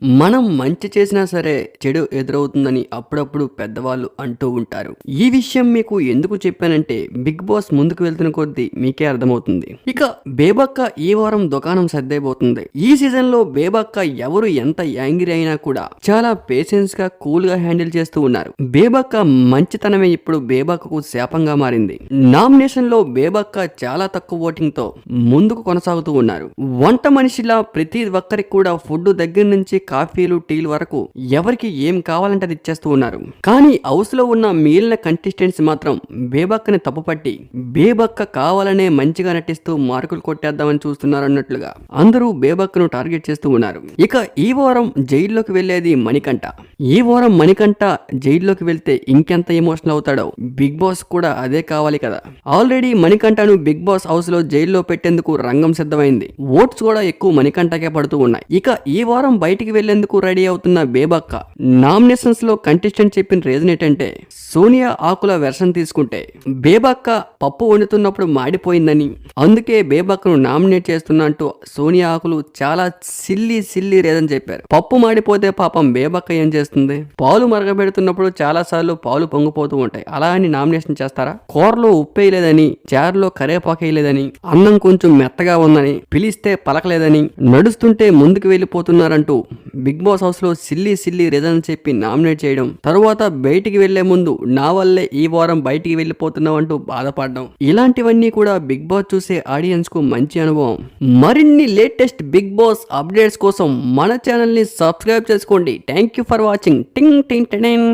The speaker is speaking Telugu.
మనం మంచి చేసినా సరే చెడు ఎదురవుతుందని అప్పుడప్పుడు పెద్దవాళ్ళు అంటూ ఉంటారు. ఈ విషయం మీకు ఎందుకు చెప్పానంటే బిగ్ బాస్ ముందుకు వెళ్తున్న కొద్దీ మీకే అర్థమవుతుంది. ఇక బేబక్క ఈ వారం దుకాణం సర్దైపోతుంది. ఈ సీజన్ లో బేబక్క ఎవరు ఎంత యాంగ్రీ అయినా కూడా చాలా పేషెన్స్ గా కూల్ గా హ్యాండిల్ చేస్తూ ఉన్నారు. బేబక్క మంచితనమే ఇప్పుడు బేబక్కకు శాపంగా మారింది. నామినేషన్ లో బేబక్క చాలా తక్కువ ఓటింగ్ తో ముందుకు కొనసాగుతూ ఉన్నారు. వంట మనిషిలా ప్రతి ఒక్కరికి కూడా ఫుడ్ దగ్గర నుంచి కాఫీలు టీలు వరకు ఎవరికి ఏం కావాలంటే అది ఇచ్చేస్తూ ఉన్నారు. కానీ హౌస్ లో ఉన్న మిగిలిన కంటెస్టెంట్స్ మాత్రం బేబక్కని తప్పుపట్టి బేబక్క కావాలనే మంచిగా నటిస్తూ మార్కులు కొట్టేద్దామని చూస్తున్నారు అన్నట్లుగా అందరూ బేబక్కను టార్గెట్ చేస్తూ ఉన్నారు. ఇక ఈ వారం జైల్లోకి వెళ్లేది మణికంఠ. ఈ వారం మణికంఠ జైల్లోకి వెళ్తే ఇంకెంత ఎమోషనల్ అవుతాడో బిగ్ బాస్ కూడా అదే కావాలి కదా. ఆల్రెడీ మణికంఠను బిగ్ బాస్ హౌస్ లో జైల్లో పెట్టేందుకు రంగం సిద్ధమైంది. ఓట్స్ కూడా ఎక్కువ మణికంఠకే పడుతూ ఉన్నాయి. ఇక ఈ వారం బయటికి వెళ్లేందుకు రెడీ అవుతున్న బేబక్క నామినేషన్స్ లో కంటెస్టెంట్ చెప్పిన రీజన్ ఏంటంటే సోనియా ఆకుల వెర్షన్ తీసుకుంటే బేబక్క పప్పు వండుతున్నప్పుడు మాడిపోయిందని, అందుకే బేబక్కను నామినేట్ చేస్తున్నట్టు సోనియా ఆకులు చాలా సిల్లీ రీజన్ చెప్పారు. పప్పు మాడిపోతే పాపం బేబక్క ఏం చేస్తుంది? పాలు మరగబెడుతున్నప్పుడు చాలా సార్లు పాలు పొంగిపోతూ ఉంటాయి. అలా అని నామినేషన్ చేస్తారా? కూరలో ఉప్పు వేయలేదని, చారులో కరేపాకు వేయలేదని, అన్నం కొంచెం మెత్తగా ఉందని, పిలిస్తే పలకలేదని, నడుస్తుంటే ముందుకు వెళ్ళిపోతున్నారంటూ బిగ్ బాస్ హౌస్ లో సిల్లీ రీజన్ చెప్పి నామినేట్ చేయడం, తరువాత బయటికి వెళ్లే ముందు నా వల్లే ఈ వారం బయటికి వెళ్ళిపోతున్నావు అంటూ బాధపడడం, ఇలాంటివన్నీ కూడా బిగ్ బాస్ చూసే ఆడియన్స్ కు మంచి అనుభవం. మరిన్ని లేటెస్ట్ బిగ్ బాస్ అప్డేట్స్ కోసం మన ఛానల్ ని సబ్స్క్రైబ్ చేసుకోండి. Thank you for watching. టింగ్ టింగ్ టింగ్.